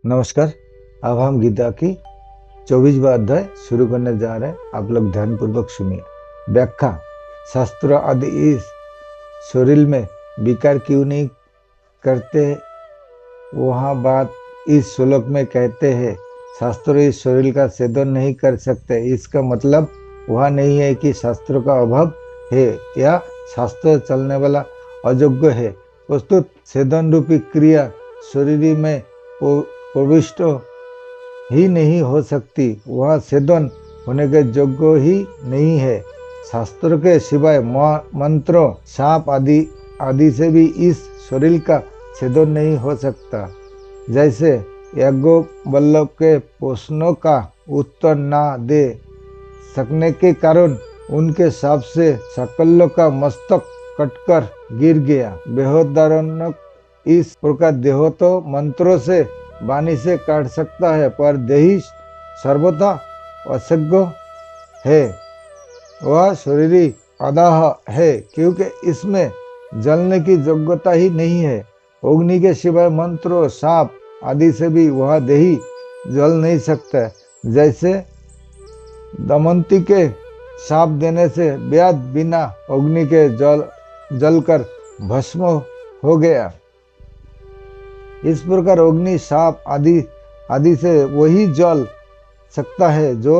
नमस्कार। अब हम गीता की 24वां अध्याय शुरू करने जा रहे हैं। आप लोग ध्यानपूर्वक सुनिए। व्याख्या। शास्त्र आदि इस शरीर में विकार क्यों नहीं करते, वहाँ बात इस श्लोक में कहते हैं। शास्त्र इस शरीर का छेदन नहीं कर सकते। इसका मतलब वह नहीं है कि शास्त्रों का अभाव है या शास्त्र चलने वाला अयोग्य है। प्रस्तुत छेदन रूपी क्रिया शरीर में प्रविष्ट ही नहीं हो सकती, वह छेदन होने के योग्य ही नहीं है। शास्त्र के सिवाय मंत्रों, सांप आदि से भी इस शरीर का छेदन नहीं हो सकता। जैसे याज्ञवल्क्य के प्रश्नों का उत्तर ना दे सकने के कारण उनके शाप से सकलों का मस्तक कटकर गिर गया। बेहोदारणक इस प्रकार देहो तो मंत्रों से वाणी से काट सकता है, पर देही सर्वथा असज्ञ है। वह शरीरी अदाह है, क्योंकि इसमें जलने की योग्यता ही नहीं है। अग्नि के सिवाय मंत्रों, सांप आदि से भी वह देही जल नहीं सकता। जैसे दमयंती के शाप देने से व्याध बिना अग्नि के जलकर भस्म हो गया। इस प्रकार अग्नि, साप आदि से वही जल सकता है जो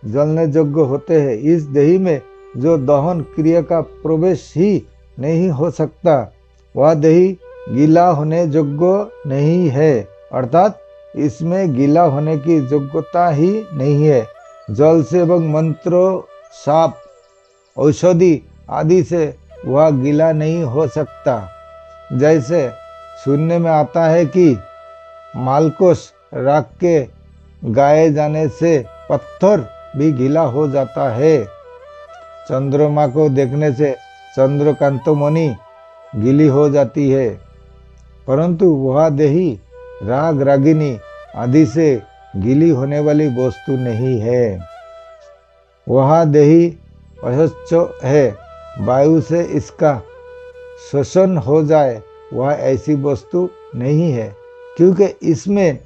जलने योग्य होते हैं। इस देही में जो दहन क्रिया का प्रवेश ही नहीं हो सकता, वह देही गीला होने योग्य नहीं है, अर्थात इसमें गीला होने की योग्यता ही नहीं है। जल से एवं मंत्रों, साप, औषधि आदि से वह गीला नहीं हो सकता। जैसे सुनने में आता है कि मालकोस राख के गाए जाने से पत्थर भी गीला हो जाता है। चंद्रमा को देखने से चंद्रकांतमणि गीली हो जाती है, परंतु वह देही राग रागिनी आदि से गीली होने वाली वस्तु नहीं है। वह देही अस्वच्छ है, वायु से इसका शोषण हो जाए, वह ऐसी वस्तु नहीं है, क्योंकि इसमें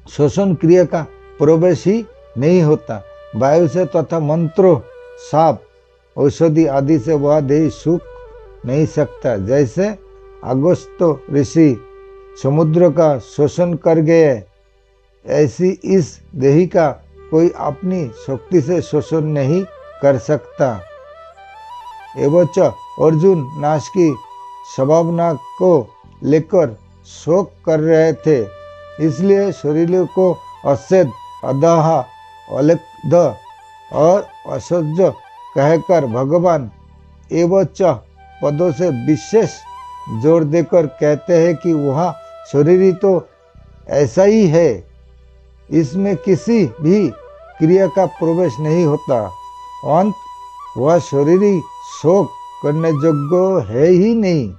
शोषण क्रिया का प्रवेश ही नहीं होता। वायु से तथा मंत्रों, साप, औषधि आदि से वह देही सूख नहीं सकता। जैसे अगस्त ऋषि समुद्र का शोषण कर गए, ऐसी इस देही का कोई अपनी शक्ति से शोषण नहीं कर सकता। एवच अर्जुन नाश की संभावना को लेकर शोक कर रहे थे, इसलिए शरीर को असेद, अदाह, अलेक्ध और असह्य कहकर भगवान एवच पदों से विशेष जोर देकर कहते हैं कि वह शरीर तो ऐसा ही है, इसमें किसी भी क्रिया का प्रवेश नहीं होता। अंत वह शरीरी शोक करने योग्य है ही नहीं।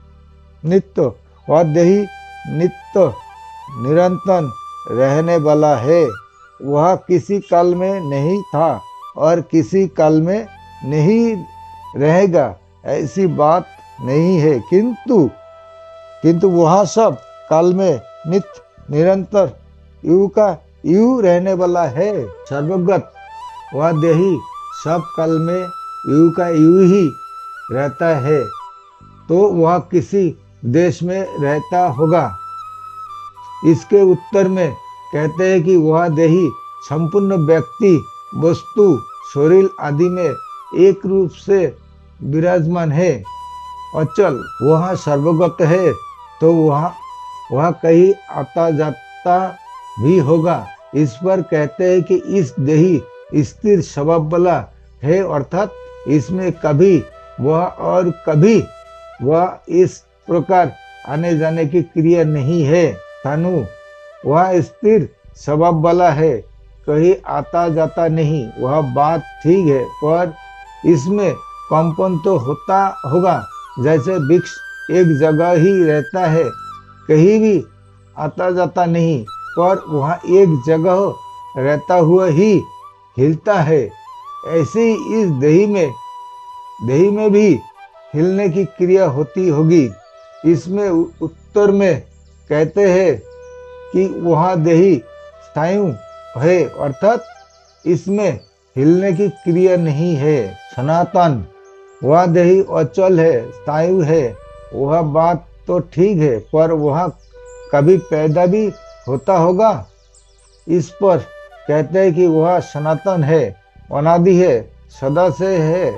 नित्य वह देही नित्य निरंतर रहने वाला है। वह किसी काल में नहीं था और किसी काल में नहीं रहेगा, ऐसी बात नहीं है, किंतु वह सब काल में नित्य निरंतर यू का यू रहने वाला है। सर्वगत वह देही सब काल में यू का यू ही रहता है, तो वह किसी देश में रहता होगा। इसके उत्तर में कहते हैं कि वह देही संपूर्ण व्यक्ति, वस्तु, शरीर आदि में एक रूप से विराजमान है। अचल वह सर्वगत है, तो वह कहीं आता जाता भी होगा। इस पर कहते हैं कि इस देही स्थिर स्वभाव वाला है, अर्थात इसमें कभी वह और कभी वह इस प्रकार आने जाने की क्रिया नहीं है। थानु वह स्थिर स्वभाव वाला है, कहीं आता जाता नहीं। वह बात ठीक है, पर इसमें कंपन तो होता होगा। जैसे वृक्ष एक जगह ही रहता है, कहीं भी आता जाता नहीं, पर वह एक जगह रहता हुआ ही हिलता है। ऐसे ही इस देही में भी हिलने की क्रिया होती होगी। इसमें उत्तर में कहते हैं कि वह देही स्थायु है, अर्थात इसमें हिलने की क्रिया नहीं है। सनातन, वह देही अचल है, स्थायु है, वह बात तो ठीक है, पर वह कभी पैदा भी होता होगा। इस पर कहते हैं कि वह सनातन है, अनादि है, सदा से है,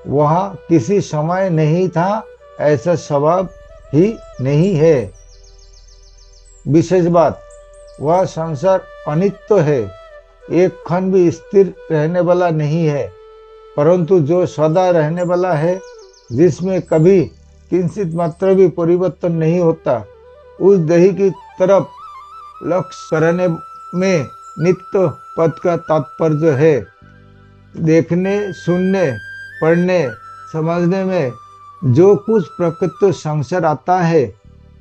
वह किसी समय नहीं था, ऐसा स्वभाव ही नहीं है। विशेष बात, वह संसार अनित्य है, एक क्षण भी स्थिर रहने वाला नहीं है, परंतु जो सदा रहने वाला है, जिसमें कभी किंचित मात्र भी परिवर्तन नहीं होता, उस देही की तरफ लक्ष्य करने में नित्य पद का तात्पर्य है। देखने, सुनने, पढ़ने, समझने में जो कुछ प्रकृति संसार आता है,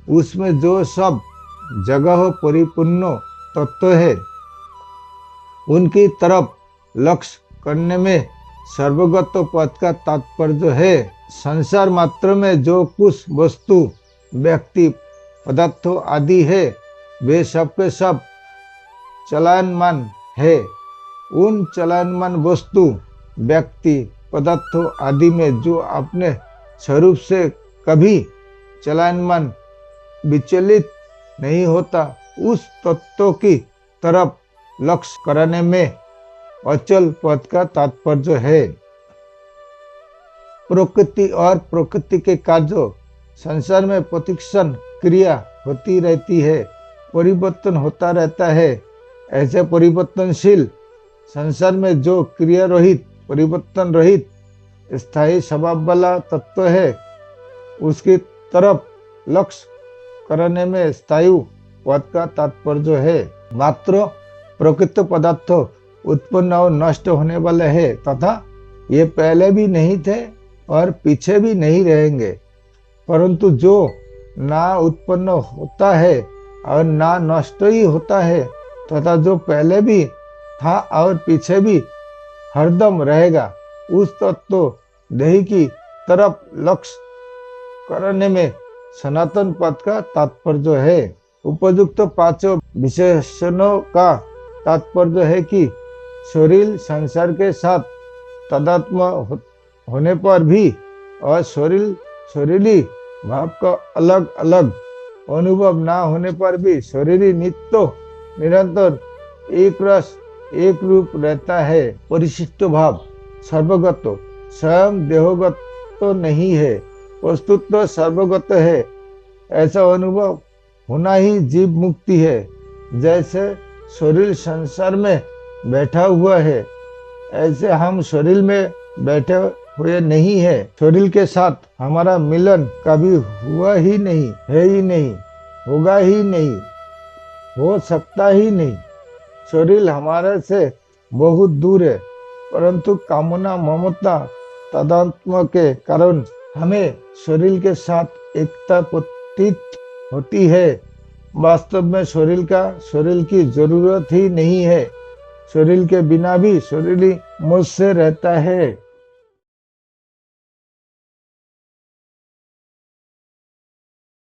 उसमें जो सब जगह परिपूर्ण तत्व है, उनकी तरफ लक्ष्य करने में सर्वगत पद का तात्पर्य है। संसार मात्र में जो कुछ वस्तु, व्यक्ति, पदार्थों आदि है, वे सब के सब चलनमान है। उन चलनमान वस्तु, व्यक्ति, पदार्थों आदि में जो अपने स्वरूप से कभी चलनमान विचलित नहीं होता, उस तत्व की तरफ लक्ष्य करने में अचल पद का तात्पर्य है। प्रकृति और प्रकृति के कार्य संसार में प्रतिक्षण क्रिया होती रहती है, परिवर्तन होता रहता है। ऐसे परिवर्तनशील संसार में जो क्रिया रहित, परिवर्तन रहित, स्थायी स्वभाव वाला तत्व है, उसकी तरफ लक्ष्य करने में स्थायु पद का तात्पर्य है। मात्र प्रकृति पदार्थ उत्पन्न और नष्ट होने वाले हैं तथा ये पहले भी नहीं थे और पीछे भी नहीं रहेंगे, परंतु जो ना उत्पन्न होता है और ना नष्ट ही होता है तथा जो पहले भी था और पीछे भी हरदम रहेगा, उस तत्व देही की तरफ लक्ष्य करने में सनातन पद का तात्पर्य है। उपयुक्त पांचों विशेषणों का तात्पर्य है कि शरीर संसार के साथ तादात्म्य होने पर भी और शरीरी भाव का अलग अलग अनुभव ना होने पर भी शरीरी नित्य निरंतर एक रस एक रूप रहता है। परिशिष्ट भाव सर्वगत, स्वयं देहोगत तो नहीं है, वस्तुत तो सर्वगत है। ऐसा अनुभव होना ही जीव मुक्ति है। जैसे शरीर संसार में बैठा हुआ है, ऐसे हम शरीर में बैठे हुए नहीं है। शरीर के साथ हमारा मिलन कभी हुआ ही नहीं, है ही नहीं, होगा ही नहीं, हो सकता ही नहीं। शरीर हमारे से बहुत दूर है, परंतु कामना, ममता, तादात्म्य के कारण हमें शरीर के साथ एकता प्रतीत होती है। वास्तव में शरीर की जरूरत ही नहीं है। शरीर के बिना भी शरीर मुझसे रहता है।